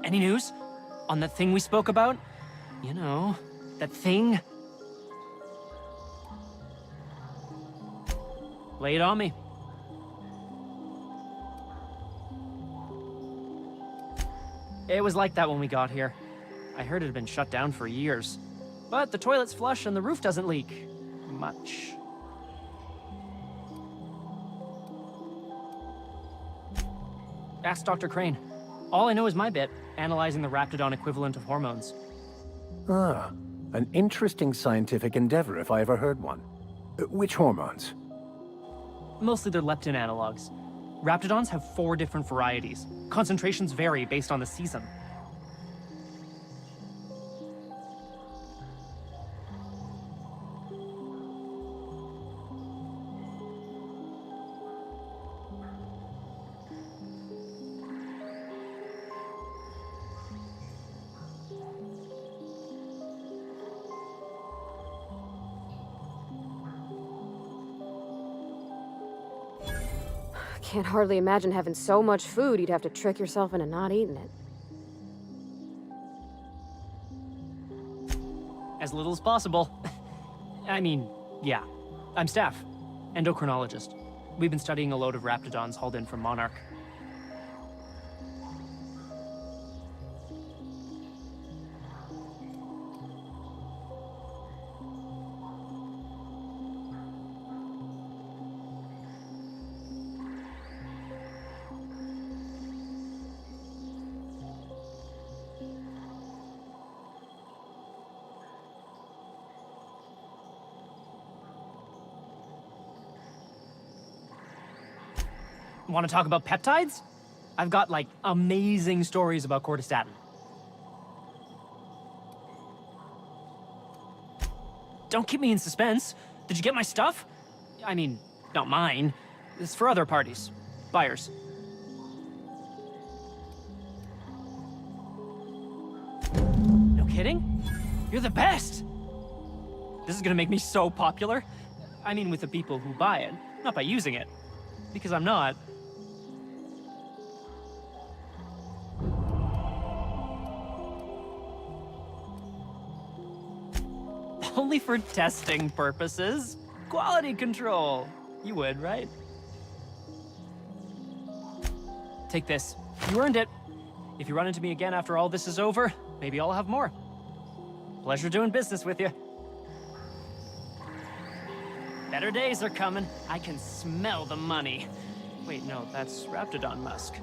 Any news? On that thing we spoke about? You know, that thing? Lay it on me. It was like that when we got here. I heard it had been shut down for years. But the toilet's flush and the roof doesn't leak. Much. Ask Dr. Crane. All I know is my bit, analyzing the Raptidon equivalent of hormones. Ah, an interesting scientific endeavor if I ever heard one. Which hormones? Mostly they're leptin analogs. Raptidons have 4 different varieties. Concentrations vary based on the season. Can't hardly imagine having so much food you'd have to trick yourself into not eating it. As little as possible. I mean, yeah. I'm Staff, endocrinologist. We've been studying a load of Raptidons hauled in from Monarch. Want to talk about peptides? I've got, like, amazing stories about cortistatin. Don't keep me in suspense. Did you get my stuff? I mean, not mine. It's for other parties. Buyers. No kidding? You're the best! This is gonna make me so popular. I mean, with the people who buy it, not by using it. Because I'm not. Only for testing purposes. Quality control. You would, right? Take this. You earned it. If you run into me again after all this is over, maybe I'll have more. Pleasure doing business with you. Better days are coming. I can smell the money. Wait, no, that's Raptidon musk.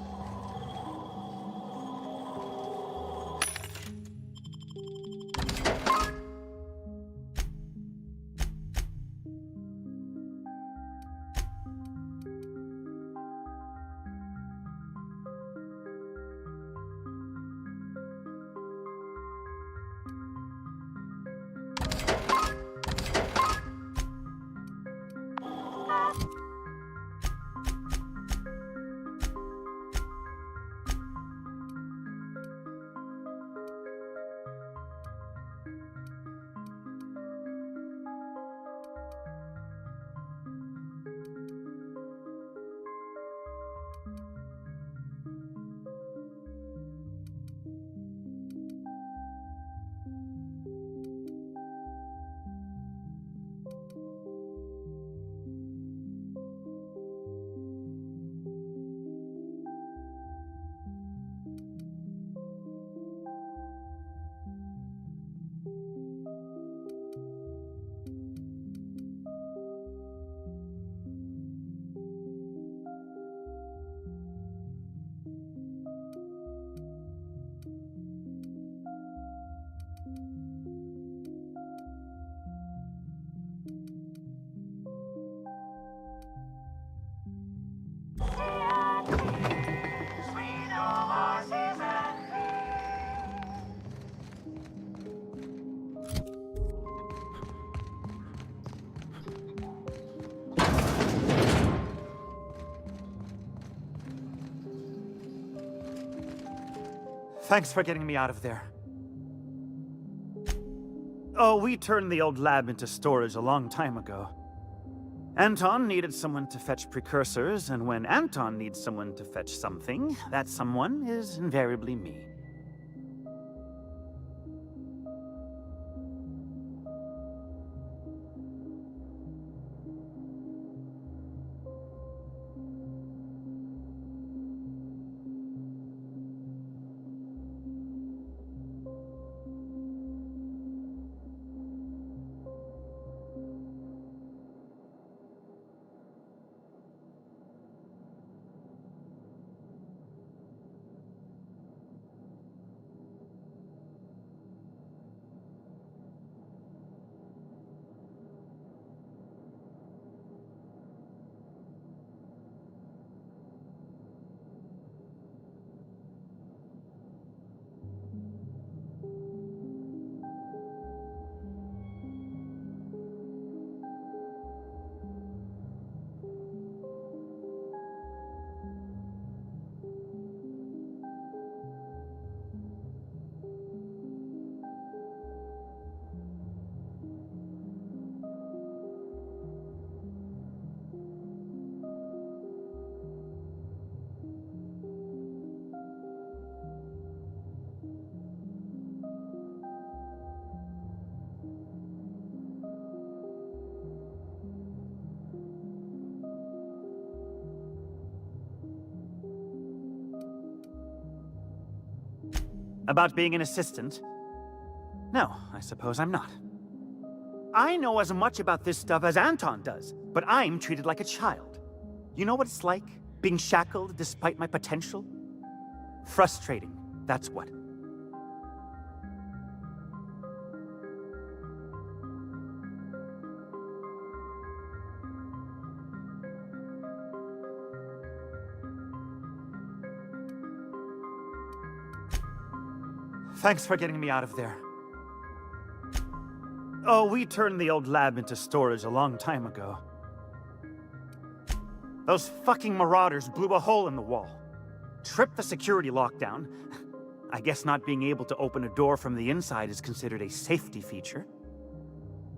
Thanks for getting me out of there. Oh, we turned the old lab into storage a long time ago. Anton needed someone to fetch precursors, and when Anton needs someone to fetch something, that someone is invariably me. About being an assistant? No, I suppose I'm not. I know as much about this stuff as Anton does, but I'm treated like a child. You know what it's like, being shackled despite my potential? Frustrating, that's what. Thanks for getting me out of there. Oh, we turned the old lab into storage a long time ago. Those fucking marauders blew a hole in the wall. Tripped the security lockdown. I guess not being able to open a door from the inside is considered a safety feature.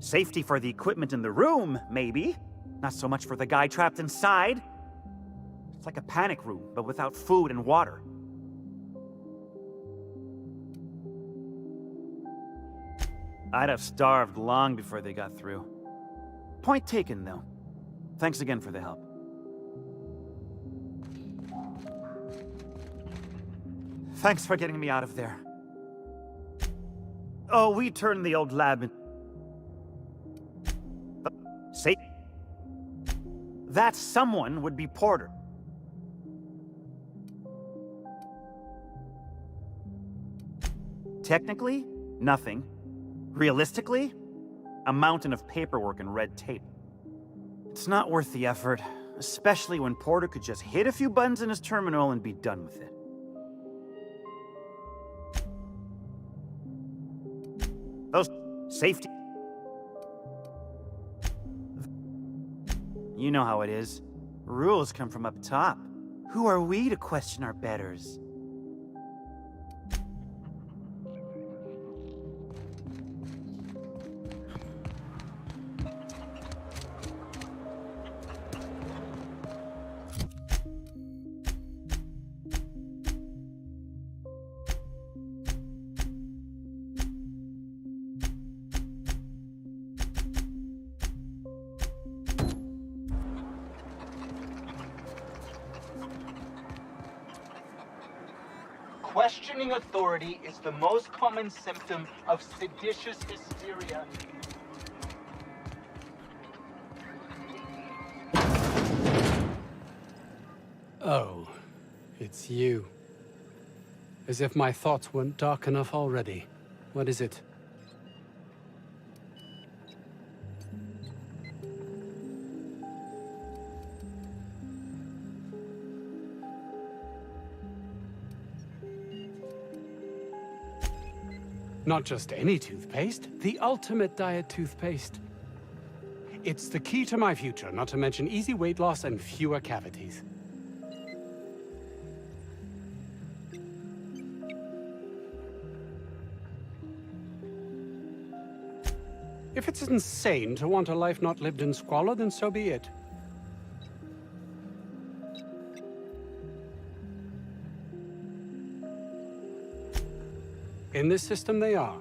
Safety for the equipment in the room, maybe. Not so much for the guy trapped inside. It's like a panic room, but without food and water. I'd have starved long before they got through. Point taken, though. Thanks again for the help. Thanks for getting me out of there. Oh, we turned the old lab in... Say... That someone would be Porter. Technically, nothing. Realistically, a mountain of paperwork and red tape. It's not worth the effort, especially when Porter could just hit a few buttons in his terminal and be done with it. Those safety... You know how it is. Rules come from up top. Who are we to question our betters? Questioning authority is the most common symptom of seditious hysteria. Oh, it's you. As if my thoughts weren't dark enough already. What is it? Not just any toothpaste, the ultimate diet toothpaste. It's the key to my future, not to mention easy weight loss and fewer cavities. If it's insane to want a life not lived in squalor, then so be it. In this system, they are.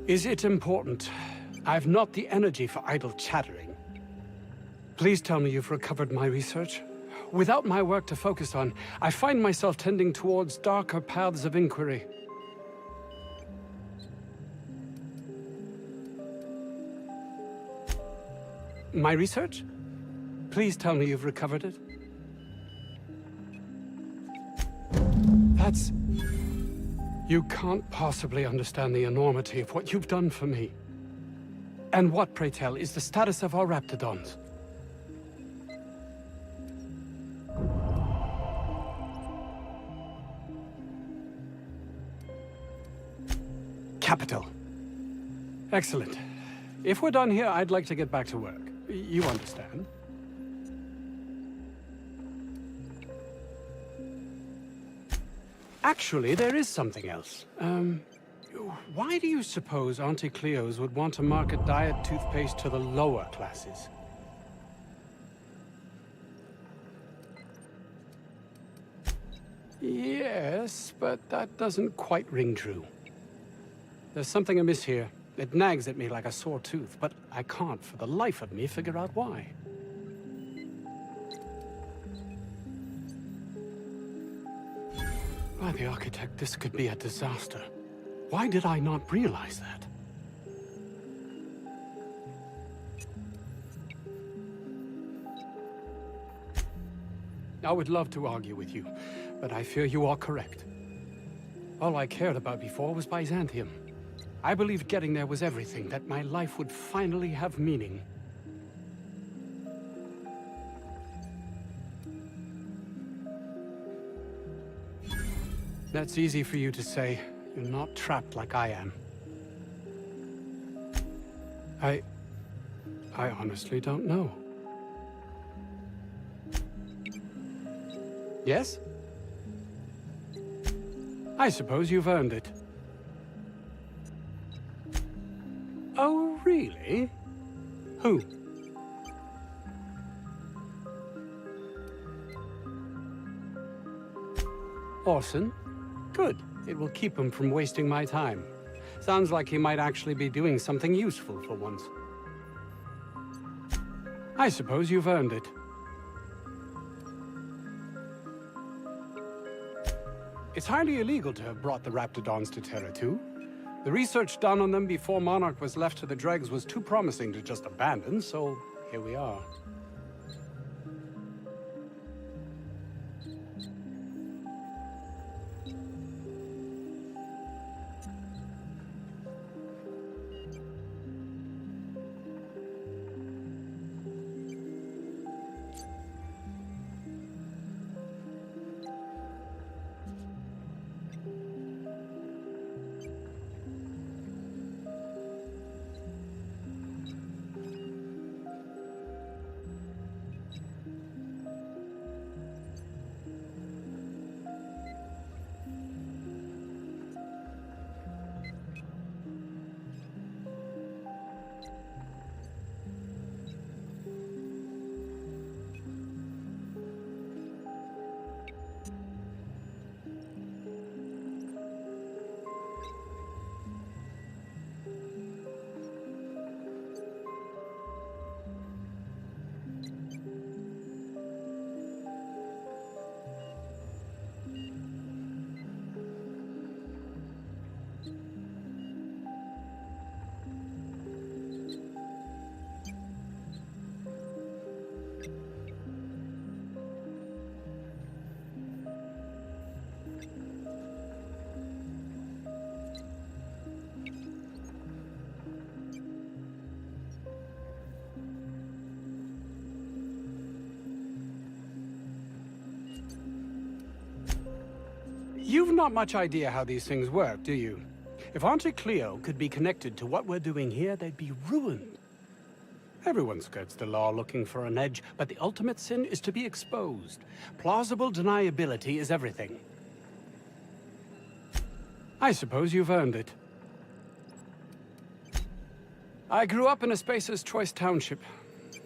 Is it important? I've not the energy for idle chattering. Please tell me you've recovered my research. Without my work to focus on, I find myself tending towards darker paths of inquiry. My research? Please tell me you've recovered it. That's... You can't possibly understand the enormity of what you've done for me. And what, pray tell, is the status of our Raptidons? Capital. Excellent. If we're done here, I'd like to get back to work. You understand? Actually, there is something else. Why do you suppose Auntie Cleo's would want to market diet toothpaste to the lower classes? Yes, but that doesn't quite ring true. There's something amiss here. It nags at me like a sore tooth, but I can't for the life of me figure out why. By the Architect, this could be a disaster. Why did I not realize that? I would love to argue with you, but I fear you are correct. All I cared about before was Byzantium. I believed getting there was everything, that my life would finally have meaning. That's easy for you to say. You're not trapped like I am. I honestly don't know. Yes? I suppose you've earned it. Oh, really? Who? Orson? Good. It will keep him from wasting my time. Sounds like he might actually be doing something useful for once. I suppose you've earned it. It's highly illegal to have brought the Raptidons to Terra 2. The research done on them before Monarch was left to the dregs was too promising to just abandon, so here we are. You've not much idea how these things work, do you? If Auntie Cleo could be connected to what we're doing here, they'd be ruined. Everyone skirts the law looking for an edge, but the ultimate sin is to be exposed. Plausible deniability is everything. I suppose you've earned it. I grew up in a Spacer's Choice township.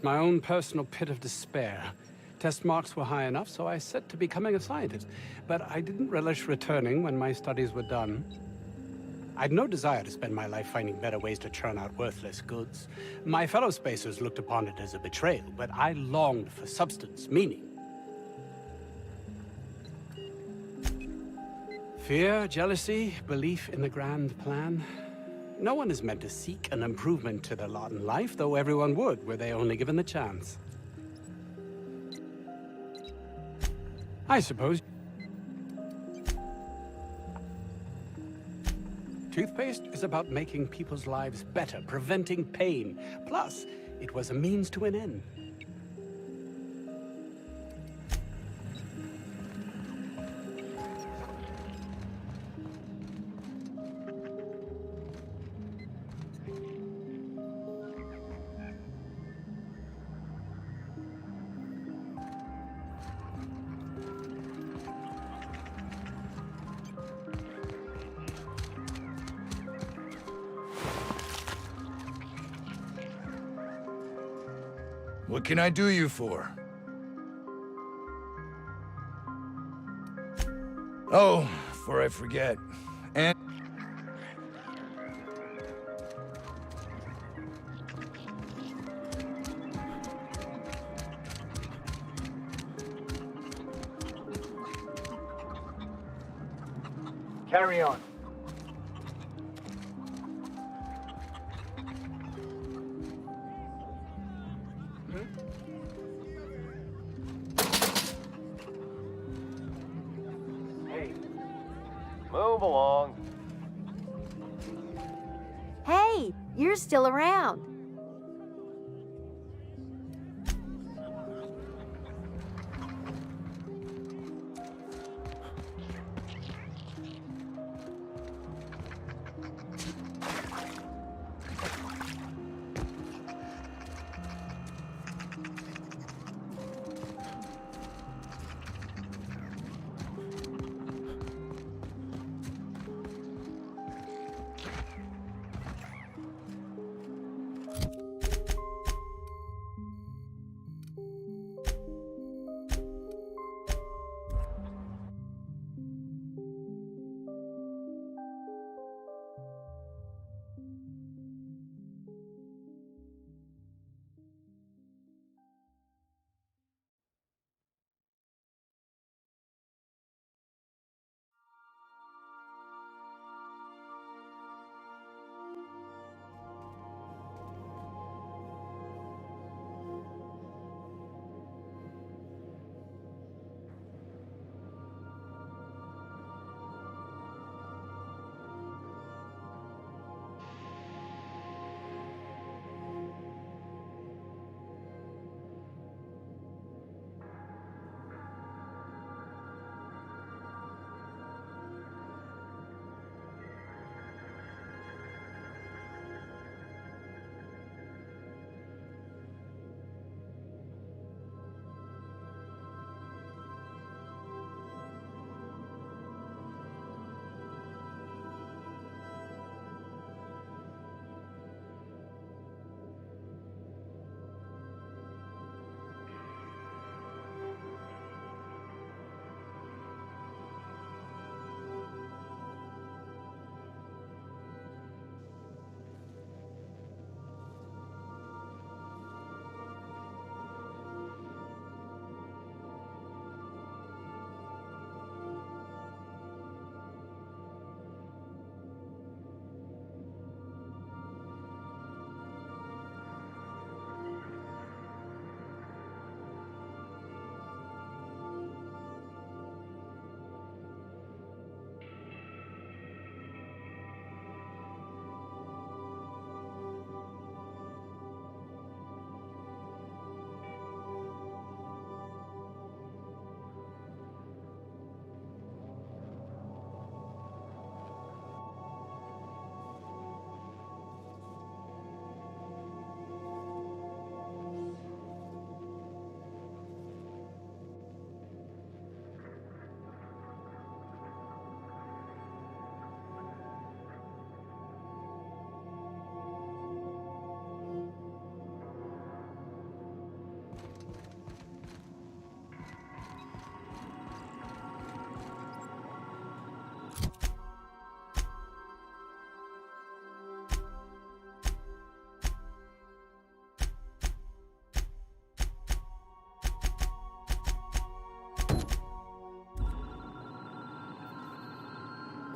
My own personal pit of despair. Test marks were high enough, so I set to becoming a scientist. But I didn't relish returning when my studies were done. I'd no desire to spend my life finding better ways to churn out worthless goods. My fellow spacers looked upon it as a betrayal, but I longed for substance, meaning. Fear, jealousy, belief in the grand plan. No one is meant to seek an improvement to their lot in life, though everyone would, were they only given the chance. I suppose. Toothpaste is about making people's lives better, preventing pain. Plus, it was a means to an end. What can I do you for? Oh, before I forget. And... Carry on. Move along. Hey, you're still around.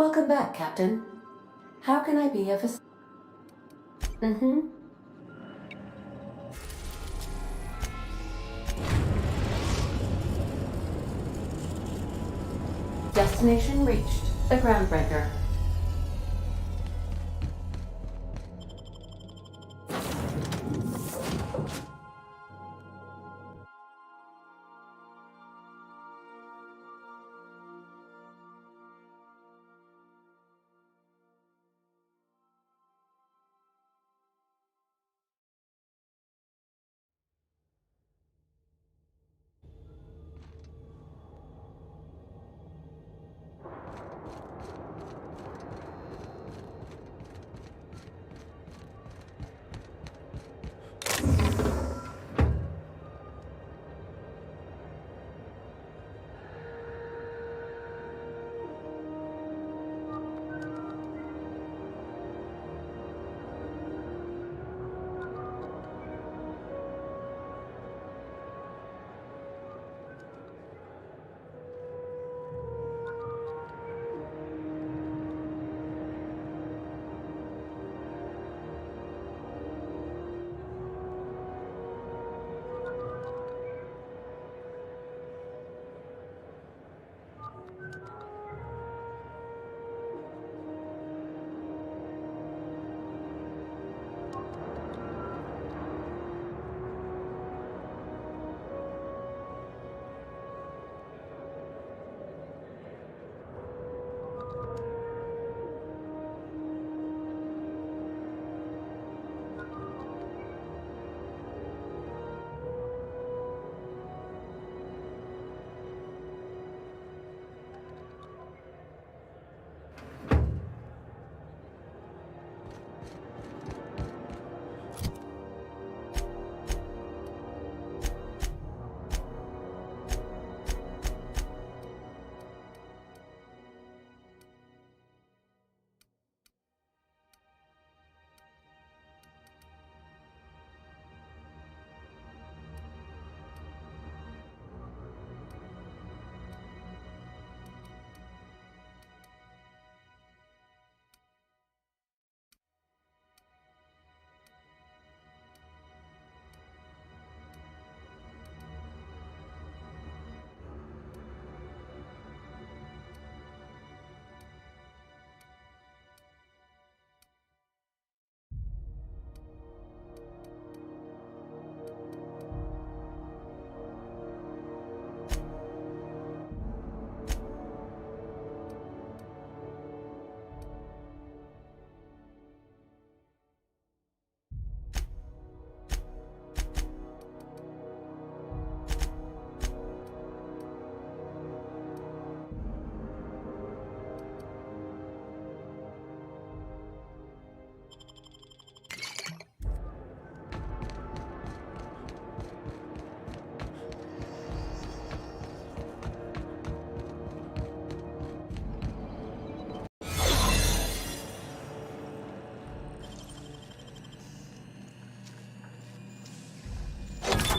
Welcome back, Captain. How can I be of assistance? Mm-hmm. Destination reached. The Groundbreaker.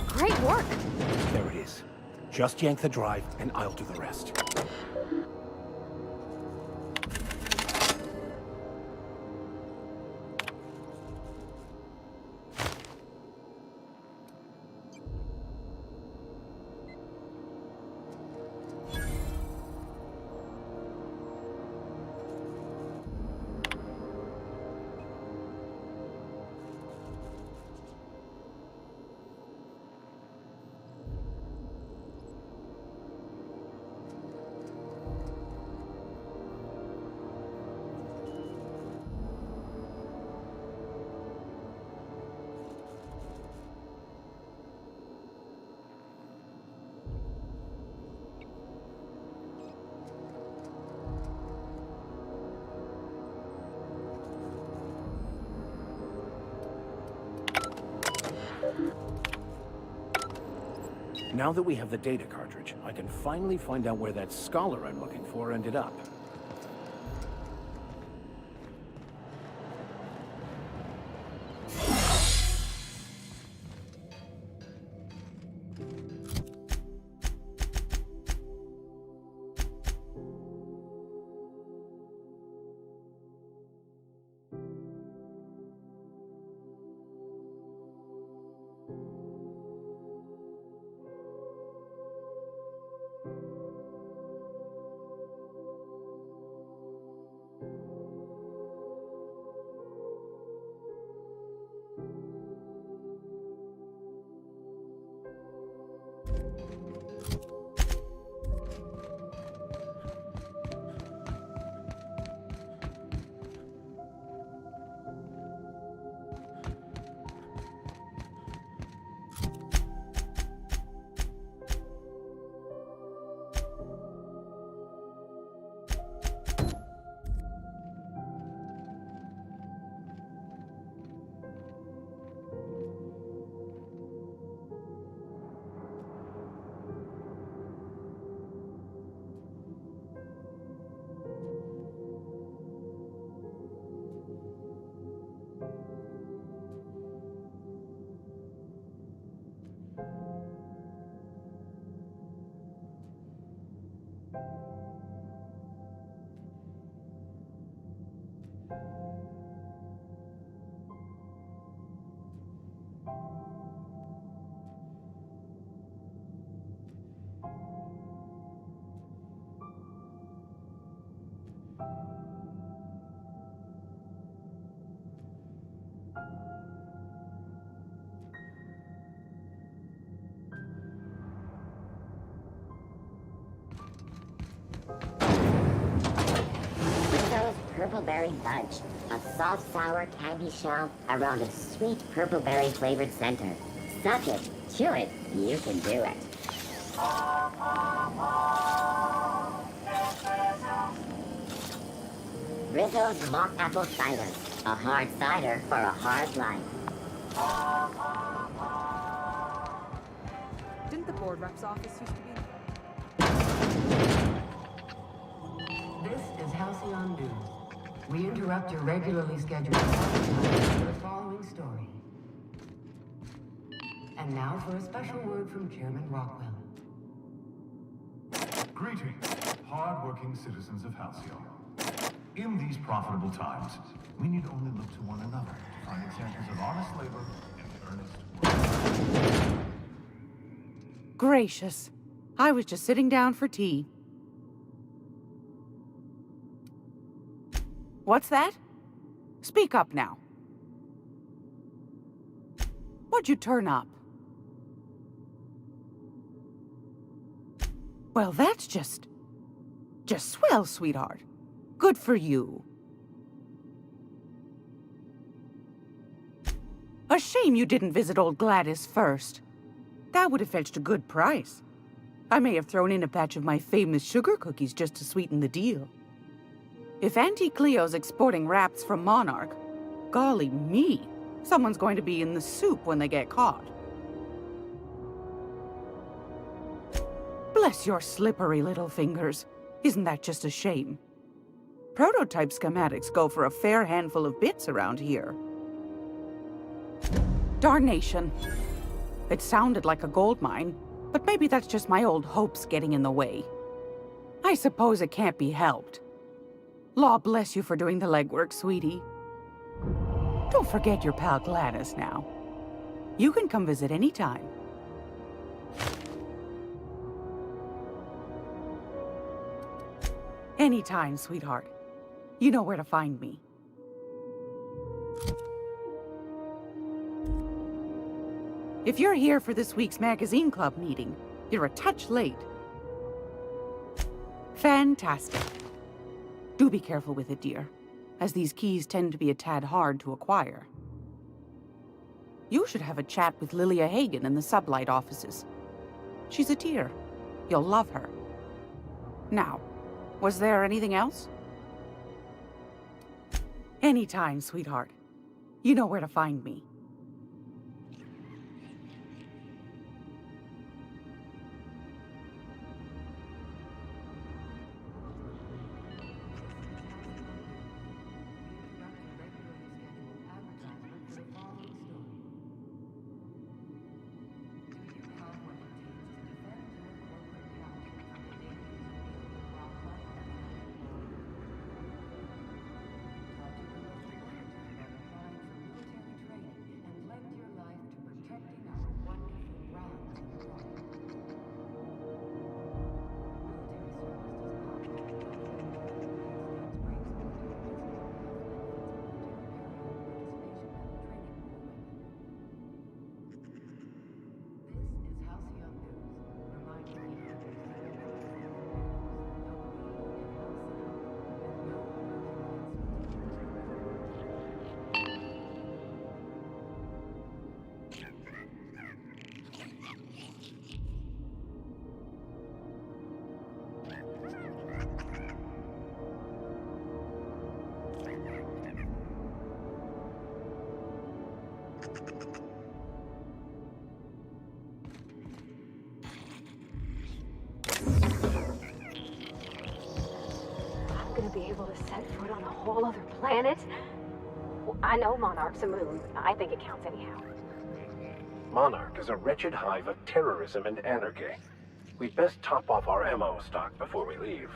Great work! There it is. Just yank the drive, and I'll do the rest. Now that we have the data cartridge, I can finally find out where that scholar I'm looking for ended up. purple berry fudge, a salt sour candy shell around a sweet purple berry flavored center. Suck it, chew it, you can do it. Rizzo's mock apple cider, a hard cider for a hard life. Didn't the board rep's office used to be? This is Halcyon News. We interrupt your regularly scheduled time for the following story. And now for a special word from Chairman Rockwell. Greetings, hard-working citizens of Halcyon. In these profitable times, we need only look to one another to find examples of honest labor and earnest work. Gracious. I was just sitting down for tea. What's that? Speak up now. What'd you turn up? Well, that's just swell, sweetheart. Good for you. A shame you didn't visit old Gladys first. That would have fetched a good price. I may have thrown in a batch of my famous sugar cookies just to sweeten the deal. If Auntie Cleo's exporting wraps from Monarch, golly me, someone's going to be in the soup when they get caught. Bless your slippery little fingers. Isn't that just a shame? Prototype schematics go for a fair handful of bits around here. Darnation. It sounded like a gold mine, but maybe that's just my old hopes getting in the way. I suppose it can't be helped. Law bless you for doing the legwork, sweetie. Don't forget your pal Gladys now. You can come visit anytime. Anytime, sweetheart. You know where to find me. If you're here for this week's magazine club meeting, you're a touch late. Fantastic. Do be careful with it, dear, as these keys tend to be a tad hard to acquire. You should have a chat with Lilia Hagen in the Sublight offices. She's a dear. You'll love her. Now, was there anything else? Anytime, sweetheart. You know where to find me. Be able to set foot on a whole other planet? Well, I know Monarch's a moon. I think it counts anyhow. Monarch is a wretched hive of terrorism and anarchy. We'd best top off our ammo stock before we leave.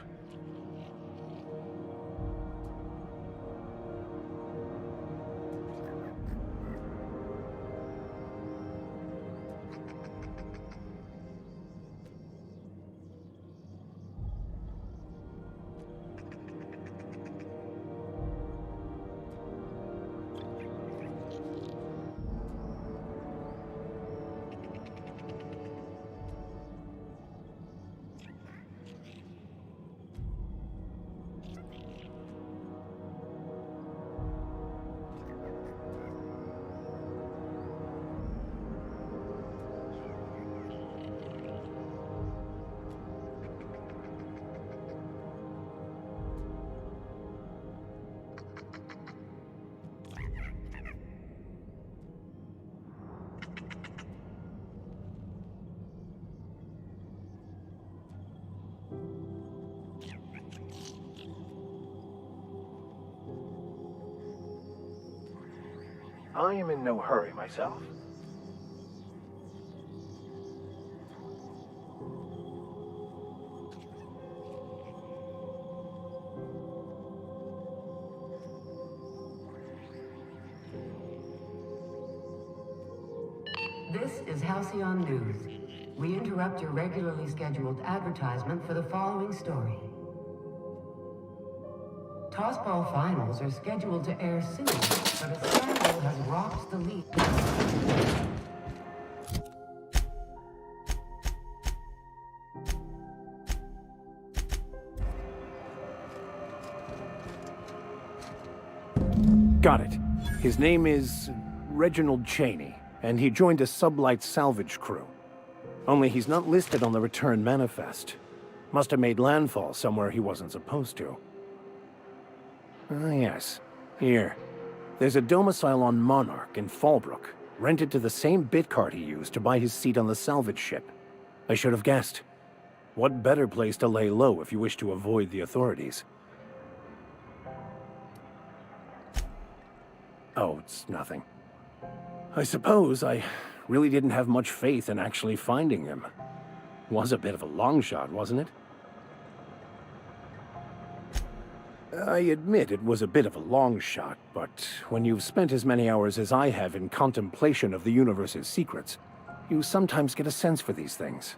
I am in no hurry myself. This is Halcyon News. We interrupt your regularly scheduled advertisement for the following story. Tossball finals are scheduled to air soon, but a scandal has rocked the league. Got it. His name is Reginald Cheney, and he joined a sublight salvage crew. Only he's not listed on the return manifest. Must have made landfall somewhere he wasn't supposed to. Ah, yes. Here. There's a domicile on Monarch in Fallbrook, rented to the same bit card he used to buy his seat on the salvage ship. I should have guessed. What better place to lay low if you wish to avoid the authorities? Oh, it's nothing. I suppose I really didn't have much faith in actually finding him. Was a bit of a long shot, wasn't it? I admit it was a bit of a long shot, but when you've spent as many hours as I have in contemplation of the universe's secrets, you sometimes get a sense for these things.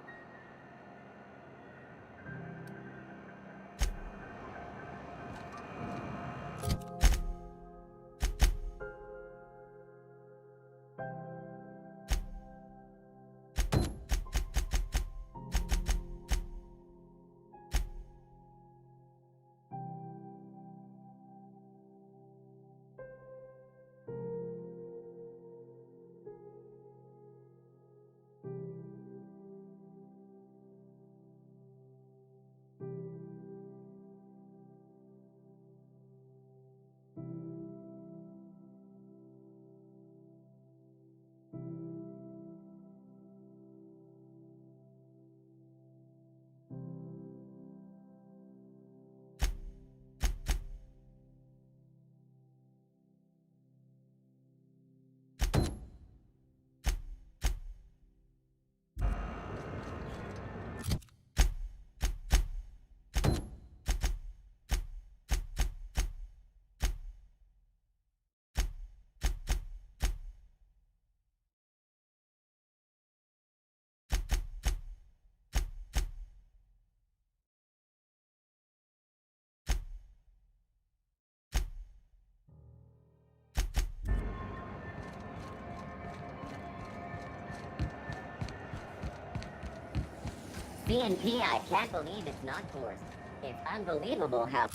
BNP, I can't believe it's not forced. It's unbelievable how...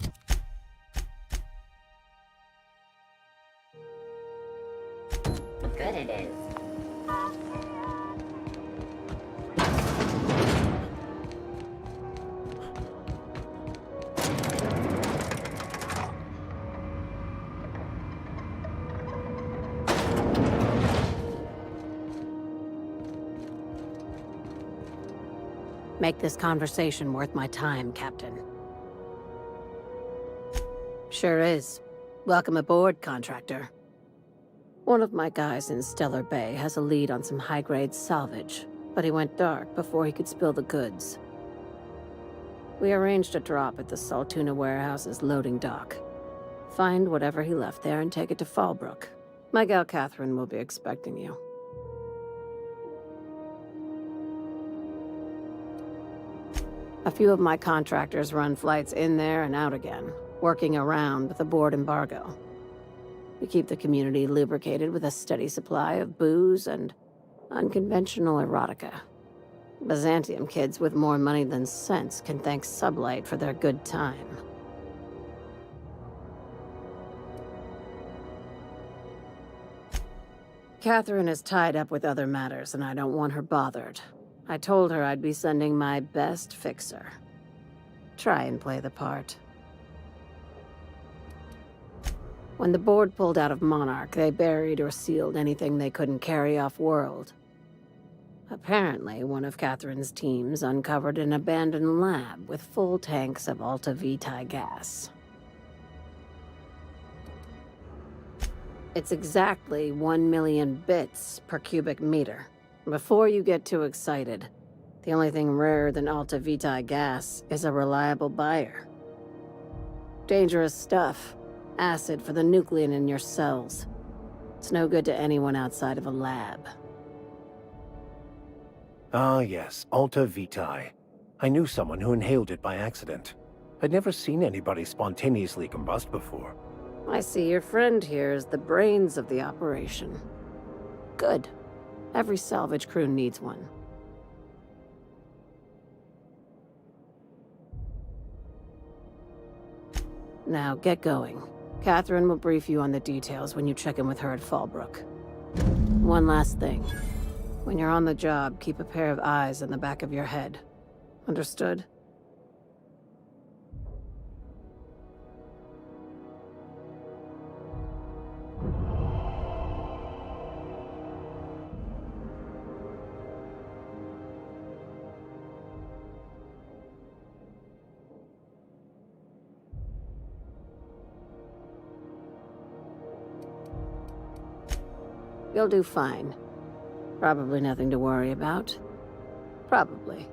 good it is. Make this conversation worth my time, Captain. Sure is. Welcome aboard, contractor. One of my guys in Stellar Bay has a lead on some high-grade salvage, but he went dark before he could spill the goods. We arranged a drop at the Saltuna warehouse's loading dock. Find whatever he left there and take it to Fallbrook. My gal Catherine will be expecting you. A few of my contractors run flights in there and out again, working around with the board embargo. We keep the community lubricated with a steady supply of booze and unconventional erotica. Byzantium kids with more money than sense can thank Sublight for their good time. Catherine is tied up with other matters, and I don't want her bothered. I told her I'd be sending my best fixer. Try and play the part. When the board pulled out of Monarch, they buried or sealed anything they couldn't carry off-world. Apparently, one of Catherine's teams uncovered an abandoned lab with full tanks of Alta Vitae gas. It's exactly 1 million bits per cubic meter. Before you get too excited, the only thing rarer than Alta Vitae gas is a reliable buyer. Dangerous stuff. Acid for the nucleon in your cells. It's no good to anyone outside of a lab. Ah, yes, Alta Vitae. I knew someone who inhaled it by accident. I'd never seen anybody spontaneously combust before. I see your friend here is the brains of the operation. Good. Every salvage crew needs one. Now, get going. Catherine will brief you on the details when you check in with her at Fallbrook. One last thing. When you're on the job, keep a pair of eyes in the back of your head. Understood? You'll do fine. Probably nothing to worry about. Probably.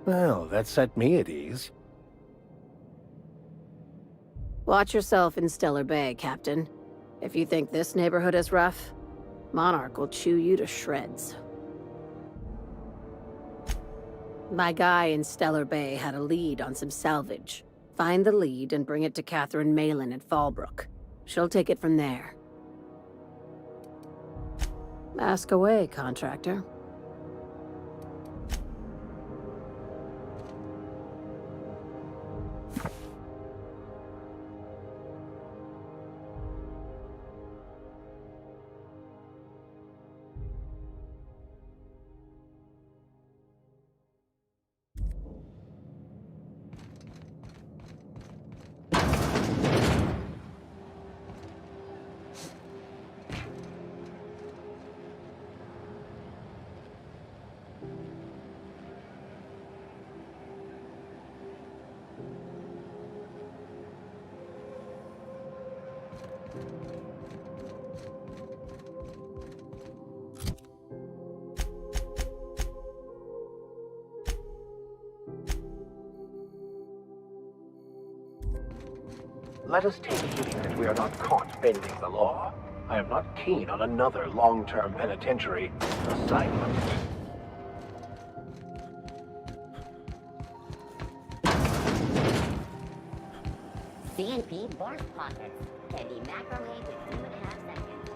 Well, that set me at ease. Watch yourself in Stellar Bay, Captain. If you think this neighborhood is rough, Monarch will chew you to shreds. My guy in Stellar Bay had a lead on some salvage. Find the lead and bring it to Catherine Malin at Fallbrook. She'll take it from there. Ask away, contractor. Let us take heed that we are not caught bending the law. I am not keen on another long-term penitentiary assignment. CNP Borg pockets can be macromeed with 2.5 seconds.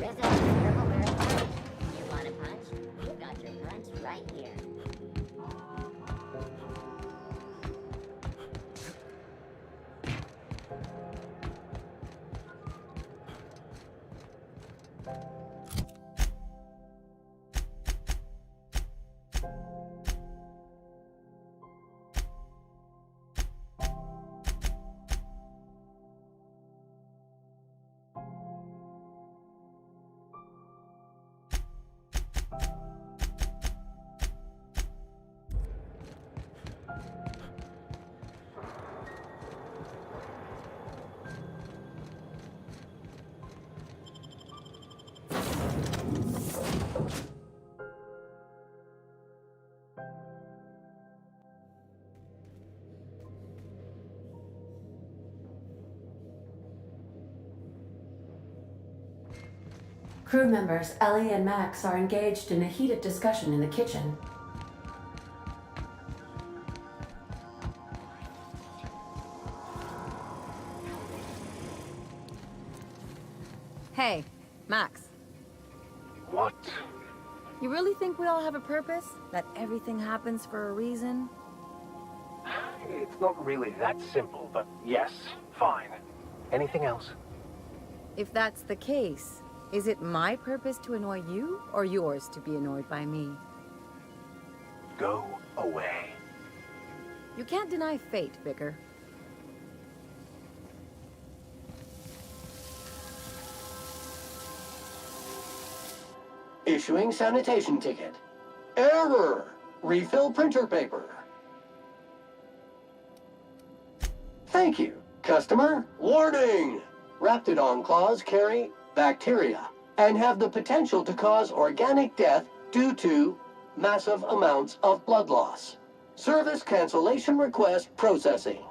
Resident Purple Bear Punch. You want a punch? You got your punch right here. Crew members Ellie and Max are engaged in a heated discussion in the kitchen. Hey, Max. What? You really think we all have a purpose? That everything happens for a reason? It's not really that simple, but yes, fine. Anything else? If that's the case, is it my purpose to annoy you, or yours to be annoyed by me? Go away. You can't deny fate, Vicar. Issuing sanitation ticket. Error! Refill printer paper. Thank you. Customer, warning! Raptidon claws carry bacteria and have the potential to cause organic death due to massive amounts of blood loss. Service cancellation request processing.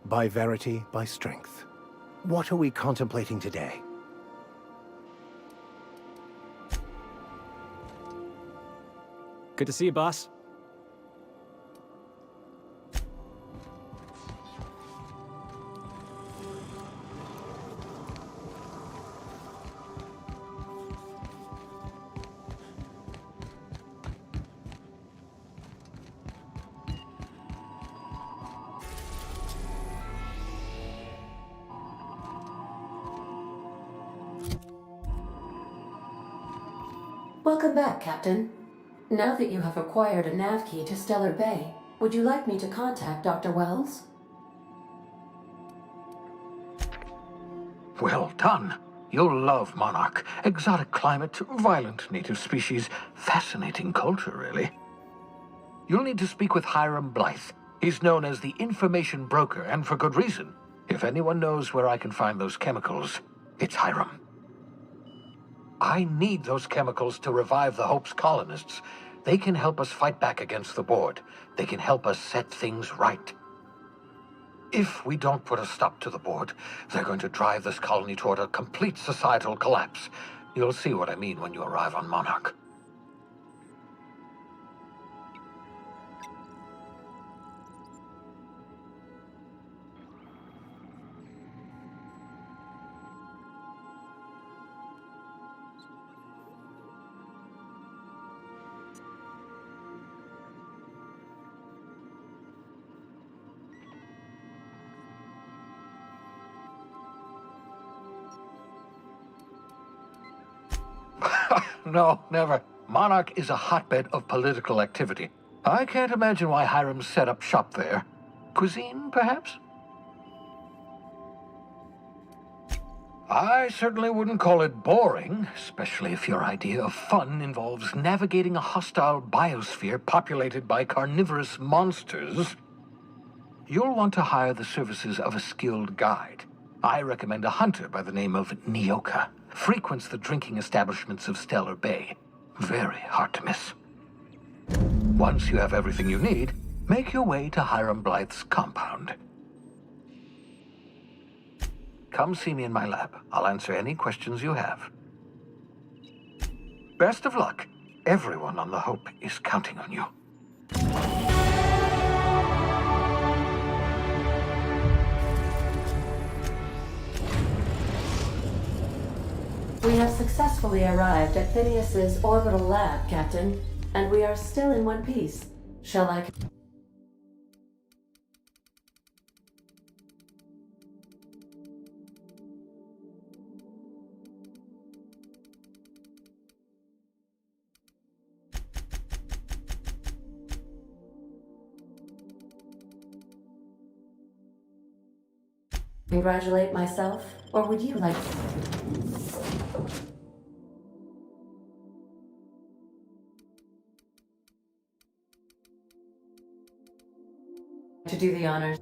By verity, by strength. What are we contemplating today? Good to see you, boss. Welcome back, Captain. Now that you have acquired a nav key to Stellar Bay, would you like me to contact Dr. Wells? Well done. You'll love Monarch. Exotic climate, violent native species, fascinating culture, really. You'll need to speak with Hiram Blythe. He's known as the information broker, and for good reason. If anyone knows where I can find those chemicals, it's Hiram. I need those chemicals to revive the Hope's colonists. They can help us fight back against the Board. They can help us set things right. If we don't put a stop to the Board, they're going to drive this colony toward a complete societal collapse. You'll see what I mean when you arrive on Monarch. No, never. Monarch is a hotbed of political activity. I can't imagine why Hiram set up shop there. Cuisine, perhaps? I certainly wouldn't call it boring, especially if your idea of fun involves navigating a hostile biosphere populated by carnivorous monsters. You'll want to hire the services of a skilled guide. I recommend a hunter by the name of Nyoka. Frequents the drinking establishments of Stellar Bay. Very hard to miss. Once you have everything you need, make your way to Hiram Blythe's compound. Come see me in my lab. I'll answer any questions you have. Best of luck. Everyone on the Hope is counting on you. We have successfully arrived at Phineas's orbital lab, Captain, and we are still in one piece. Shall I... congratulate myself, or would you like to do the honors?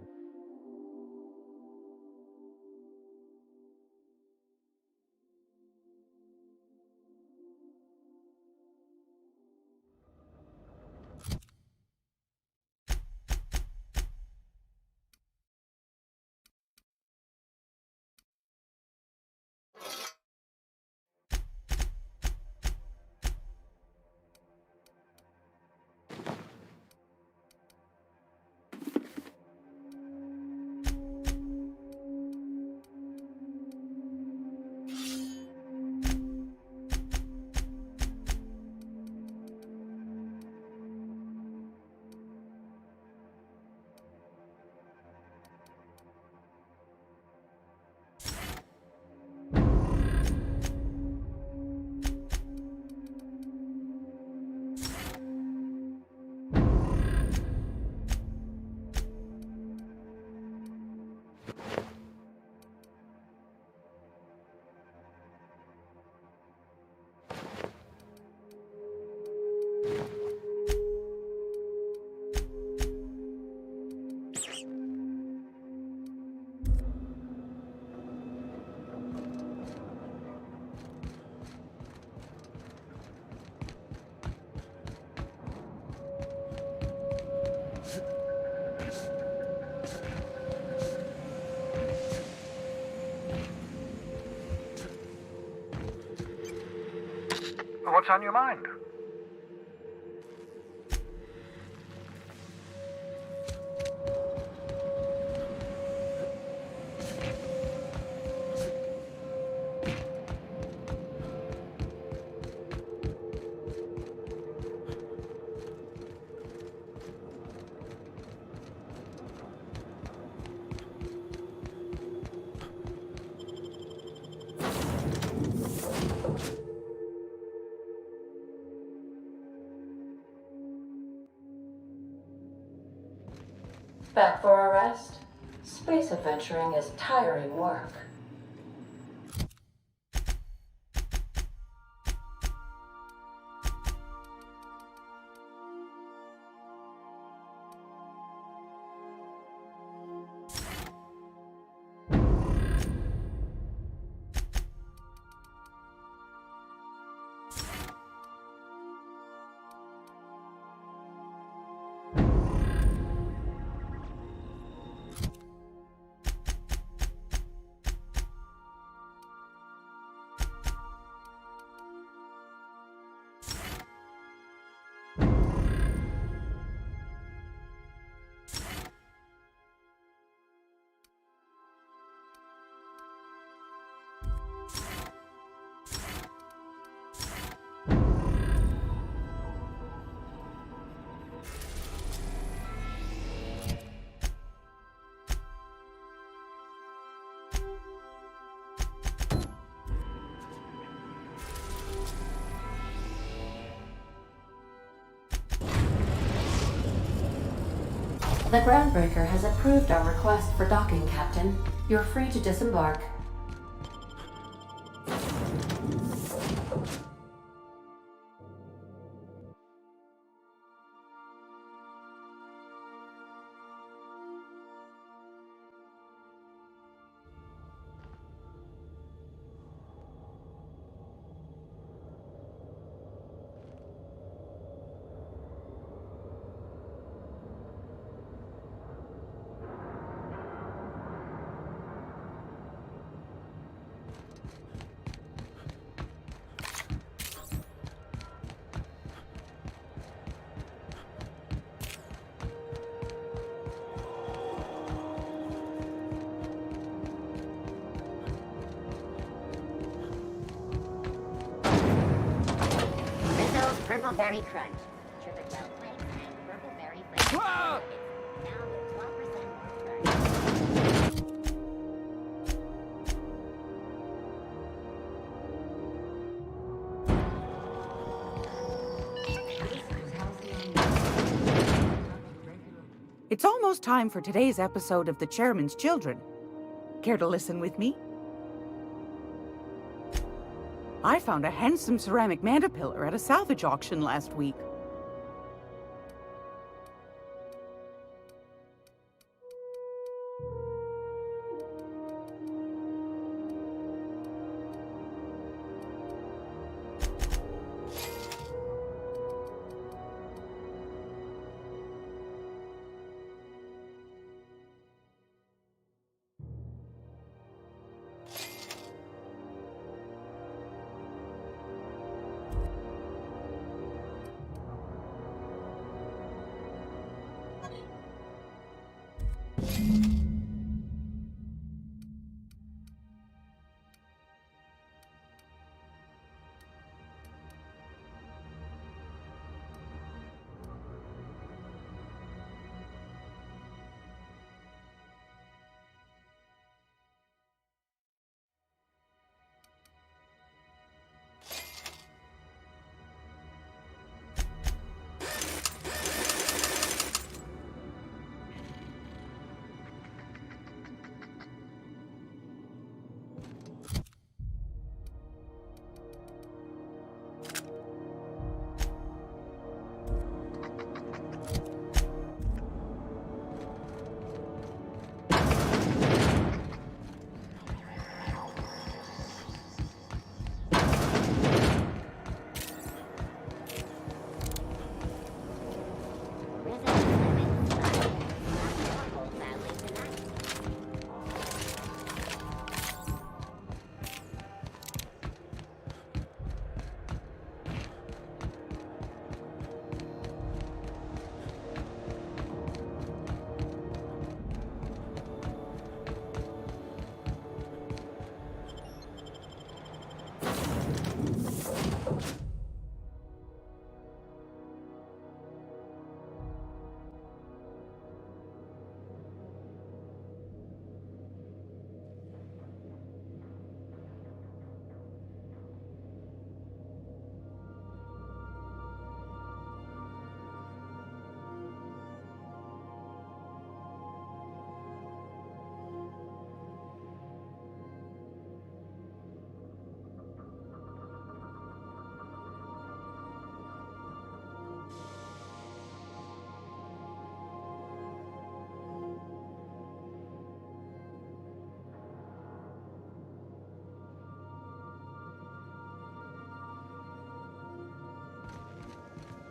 What's on your mind? Back for a rest? Space adventuring is tiring work. The Groundbreaker has approved our request for docking, Captain. You're free to disembark. Purple Berry Crunch. Triple well flakes and purple berry flakes. Now with 12% more crunch. It's almost time for today's episode of The Chairman's Children. Care to listen with me? I found a handsome ceramic mandapillar at a salvage auction last week.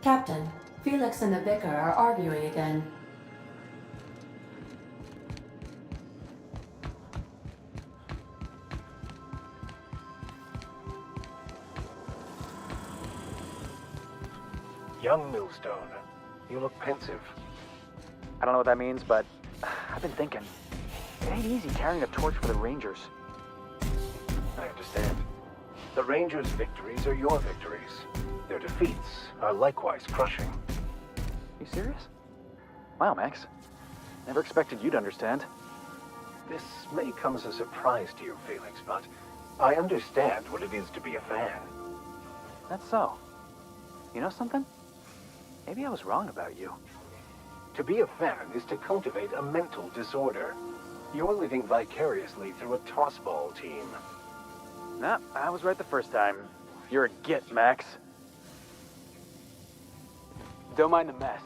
Captain, Felix and the Vicar are arguing again. Young Millstone, you look pensive. I don't know what that means, but I've been thinking. It ain't easy carrying a torch for the Rangers. I understand. The Rangers' victories are your victories. Their defeats are likewise crushing. You serious? Wow, Max. Never expected you to understand. This may come as a surprise to you, Felix, but I understand what it is to be a fan. That's so. You know something? Maybe I was wrong about you. To be a fan is to cultivate a mental disorder. You're living vicariously through a tossball team. Nah, I was right the first time. You're a git, Max. Don't mind the mess.